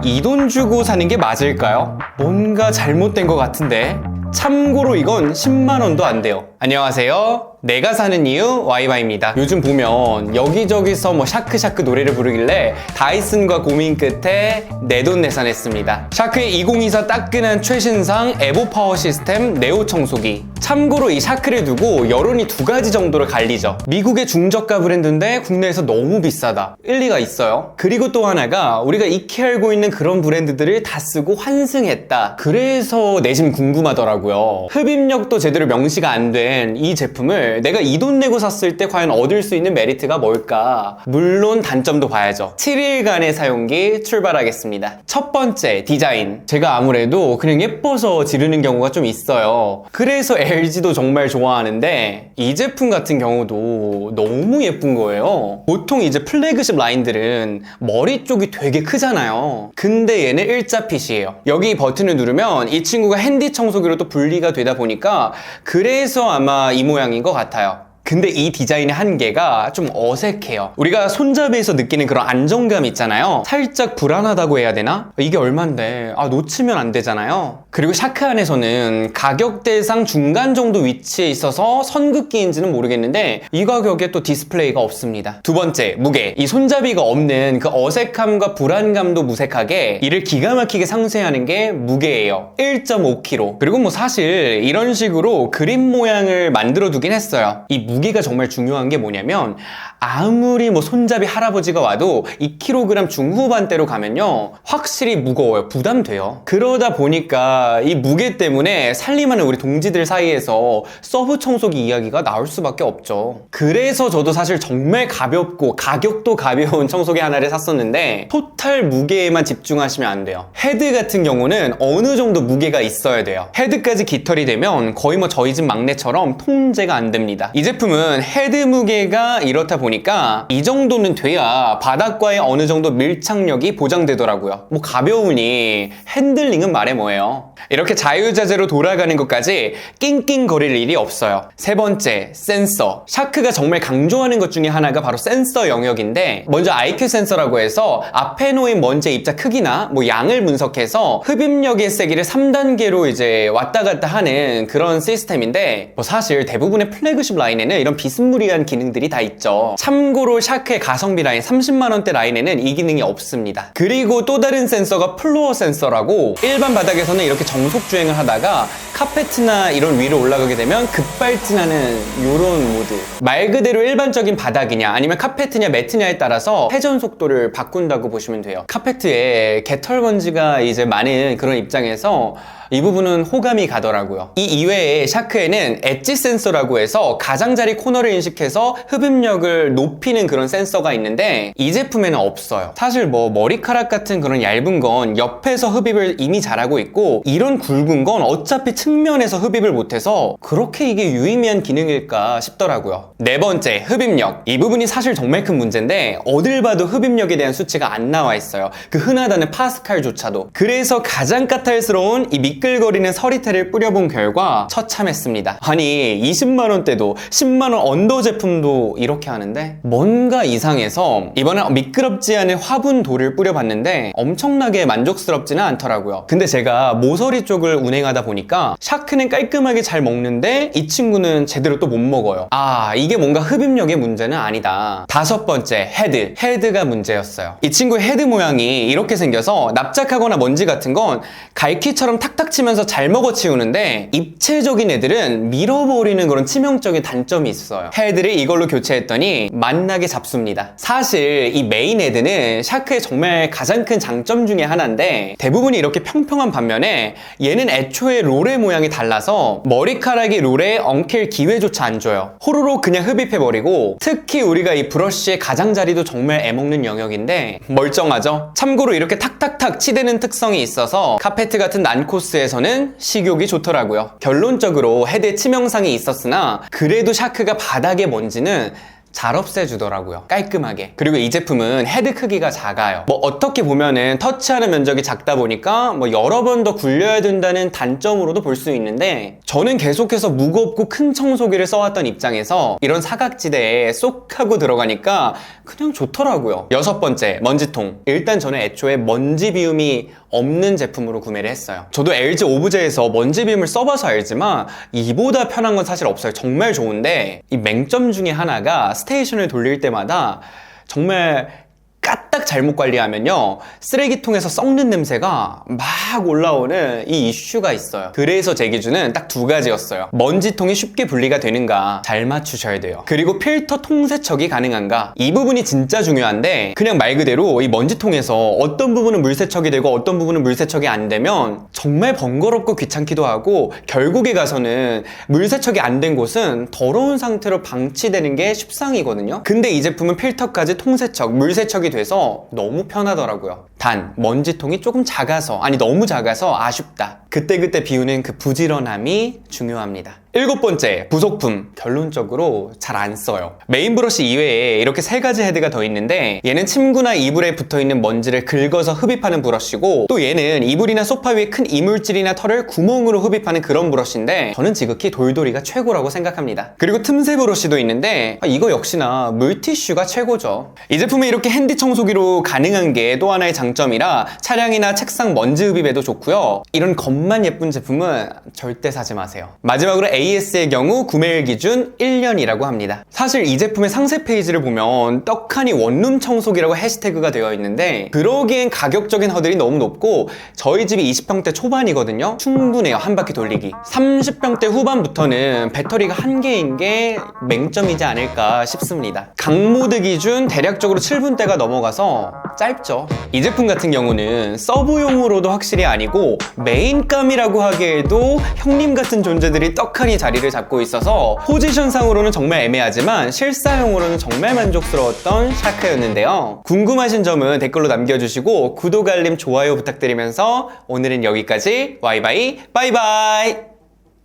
이 돈 주고 사는 게 맞을까요? 뭔가 잘못된 것 같은데. 참고로 이건 10만원도 안 돼요. 안녕하세요. 내가 사는 이유 와이바입니다. 요즘 보면 여기저기서 샤크샤크 노래를 부르길래 다이슨과 고민 끝에 내돈내산했습니다. 샤크의 2024 따끈한 최신상 에보 파워 시스템 네오 청소기. 참고로 이 샤크를 두고 여론이 두 가지 정도로 갈리죠. 미국의 중저가 브랜드인데 국내에서 너무 비싸다. 일리가 있어요. 그리고 또 하나가 우리가 익히 알고 있는 그런 브랜드들을 다 쓰고 환승했다. 그래서 내심 궁금하더라고요. 흡입력도 제대로 명시가 안 된 이 제품을 내가 이 돈 내고 샀을 때 과연 얻을 수 있는 메리트가 뭘까? 물론 단점도 봐야죠. 7일간의 사용기 출발하겠습니다. 첫 번째, 디자인. 제가 아무래도 그냥 예뻐서 지르는 경우가 좀 있어요. 그래서 LG도 정말 좋아하는데 이 제품 같은 경우도 너무 예쁜 거예요. 보통 이제 플래그십 라인들은 머리 쪽이 되게 크잖아요. 근데 얘는 일자핏이에요. 여기 버튼을 누르면 이 친구가 핸디 청소기로 또 분리가 되다 보니까 그래서 아마 이 모양인 것 같아요. 근데 이 디자인의 한계가 좀 어색해요. 우리가 손잡이에서 느끼는 그런 안정감 있잖아요. 살짝 불안하다고 해야 되나? 이게 얼만데 놓치면 안 되잖아요. 그리고 샤크 안에서는 가격대상 중간 정도 위치에 있어서 선긋기인지는 모르겠는데 이 가격에 또 디스플레이가 없습니다. 두 번째, 무게. 이 손잡이가 없는 그 어색함과 불안감도 무색하게 이를 기가 막히게 상쇄하는 게 무게예요. 1.5kg. 그리고 사실 이런 식으로 그림 모양을 만들어 두긴 했어요. 이 무게가 정말 중요한 게 뭐냐면 아무리 손잡이 할아버지가 와도 2kg 중후반대로 가면요 확실히 무거워요. 부담돼요. 그러다 보니까 이 무게 때문에 살림하는 우리 동지들 사이에서 서브 청소기 이야기가 나올 수밖에 없죠. 그래서 저도 사실 정말 가볍고 가격도 가벼운 청소기 하나를 샀었는데 토탈 무게에만 집중하시면 안 돼요. 헤드 같은 경우는 어느 정도 무게가 있어야 돼요. 헤드까지 깃털이 되면 거의 저희 집 막내처럼 통제가 안 됩니다. 이 제품은 헤드 무게가 이렇다 보니까 이 정도는 돼야 바닥과의 어느 정도 밀착력이 보장되더라고요. 가벼우니 핸들링은 말해 뭐예요. 이렇게 자유자재로 돌아가는 것까지 낑낑거릴 일이 없어요. 세 번째, 센서. 샤크가 정말 강조하는 것 중에 하나가 바로 센서 영역인데 먼저 IQ 센서라고 해서 앞에 놓인 먼지의 입자 크기나 양을 분석해서 흡입력의 세기를 3단계로 이제 왔다 갔다 하는 그런 시스템인데 사실 대부분의 플래그십 라인에는 이런 비스무리한 기능들이 다 있죠. 참고로 샤크의 가성비 라인 30만원대 라인에는 이 기능이 없습니다. 그리고 또 다른 센서가 플로어 센서라고 일반 바닥에서는 이렇게 정속 주행을 하다가 카페트나 이런 위로 올라가게 되면 급발진하는 이런 모드. 말 그대로 일반적인 바닥이냐 아니면 카페트냐 매트냐에 따라서 회전 속도를 바꾼다고 보시면 돼요. 카페트에 개털 먼지가 이제 많은 그런 입장에서 이 부분은 호감이 가더라고요. 이 이외에 샤크에는 엣지 센서라고 해서 가장자리 코너를 인식해서 흡입력을 높이는 그런 센서가 있는데 이 제품에는 없어요. 사실 머리카락 같은 그런 얇은 건 옆에서 흡입을 이미 잘하고 있고 이런 굵은 건 어차피 측면에서 흡입을 못해서 그렇게 이게 유의미한 기능일까 싶더라고요. 네 번째, 흡입력. 이 부분이 사실 정말 큰 문제인데 어딜 봐도 흡입력에 대한 수치가 안 나와 있어요. 그 흔하다는 파스칼조차도. 그래서 가장 까탈스러운 이 미끌거리는 서리태를 뿌려본 결과 처참했습니다. 아니 20만원대도 10만원 언더 제품도 이렇게 하는데 뭔가 이상해서 이번에 미끄럽지 않은 화분돌을 뿌려봤는데 엄청나게 만족스럽지는 않더라고요. 근데 제가 모서리 쪽을 운행하다 보니까 샤크는 깔끔하게 잘 먹는데 이 친구는 제대로 또 못 먹어요. 이게 뭔가 흡입력의 문제는 아니다. 다섯 번째, 헤드가 문제였어요. 이 친구의 헤드 모양이 이렇게 생겨서 납작하거나 먼지 같은 건 갈퀴처럼 탁탁 치면서 잘 먹어치우는데 입체적인 애들은 밀어버리는 그런 치명적인 단점이 있어요. 헤드를 이걸로 교체했더니 맛나게 잡습니다. 사실 이 메인 헤드는 샤크의 정말 가장 큰 장점 중에 하나인데 대부분이 이렇게 평평한 반면에 얘는 애초에 롤의 모양이 달라서 머리카락이 롤에 엉킬 기회조차 안 줘요. 호로록 그냥 흡입해버리고 특히 우리가 이 브러쉬의 가장자리도 정말 애먹는 영역인데 멀쩡하죠? 참고로 이렇게 탁탁탁 치대는 특성이 있어서 카페트 같은 난 코스에서는 식욕이 좋더라고요. 결론적으로 헤드에 치명상이 있었으나 그래도 샤크가 바닥의 먼지는 잘 없애주더라고요. 깔끔하게. 그리고 이 제품은 헤드 크기가 작아요. 어떻게 보면은 터치하는 면적이 작다 보니까 여러 번 더 굴려야 된다는 단점으로도 볼 수 있는데 저는 계속해서 무겁고 큰 청소기를 써왔던 입장에서 이런 사각지대에 쏙 하고 들어가니까 그냥 좋더라고요. 6번째, 먼지통. 일단 저는 애초에 먼지 비움이 없는 제품으로 구매를 했어요. 저도 LG 오브제에서 먼지 비움을 써봐서 알지만 이보다 편한 건 사실 없어요. 정말 좋은데 이 맹점 중에 하나가 스테이션을 돌릴 때마다 정말 까딱 잘못 관리하면요, 쓰레기통에서 썩는 냄새가 막 올라오는 이 이슈가 있어요. 그래서 제 기준은 딱 2가지였어요. 먼지통이 쉽게 분리가 되는가 잘 맞추셔야 돼요. 그리고 필터 통세척이 가능한가, 이 부분이 진짜 중요한데 그냥 말 그대로 이 먼지통에서 어떤 부분은 물세척이 되고 어떤 부분은 물세척이 안 되면 정말 번거롭고 귀찮기도 하고, 결국에 가서는 물세척이 안 된 곳은 더러운 상태로 방치되는 게 십상이거든요. 근데 이 제품은 필터까지 통세척, 물세척이 돼서 너무 편하더라고요. 단 먼지통이 조금 작아서, 아니 너무 작아서 아쉽다. 그때그때 비우는 그 부지런함이 중요합니다. 7번째, 부속품. 결론적으로 잘 안 써요. 메인 브러쉬 이외에 이렇게 3가지 헤드가 더 있는데, 얘는 침구나 이불에 붙어있는 먼지를 긁어서 흡입하는 브러쉬고, 또 얘는 이불이나 소파 위에 큰 이물질이나 털을 구멍으로 흡입하는 그런 브러쉬인데, 저는 지극히 돌돌이가 최고라고 생각합니다. 그리고 틈새 브러쉬도 있는데 이거 역시나 물티슈가 최고죠. 이 제품이 이렇게 핸디 청소기로 가능한 게 또 하나의 장점이라 차량이나 책상 먼지 흡입에도 좋고요. 이런 겉만 예쁜 제품은 절대 사지 마세요. 마지막으로 AS의 경우 구매일 기준 1년이라고 합니다. 사실 이 제품의 상세 페이지를 보면 떡하니 원룸 청소기라고 해시태그가 되어 있는데, 그러기엔 가격적인 허들이 너무 높고 저희 집이 20평대 초반이거든요. 충분해요, 한 바퀴 돌리기. 30평대 후반부터는 배터리가 한개인 게 맹점이지 않을까 싶습니다. 강모드 기준 대략적으로 7분대가 넘어가서 짧죠. 이 제품 같은 경우는 서브용으로도 확실히 아니고 메인감이라고 하기에도 형님 같은 존재들이 떡하니 자리를 잡고 있어서 포지션상으로는 정말 애매하지만 실사용으로는 정말 만족스러웠던 샤크였는데요. 궁금하신 점은 댓글로 남겨주시고 구독, 알림, 좋아요 부탁드리면서 오늘은 여기까지. 와이바이, 바이바이.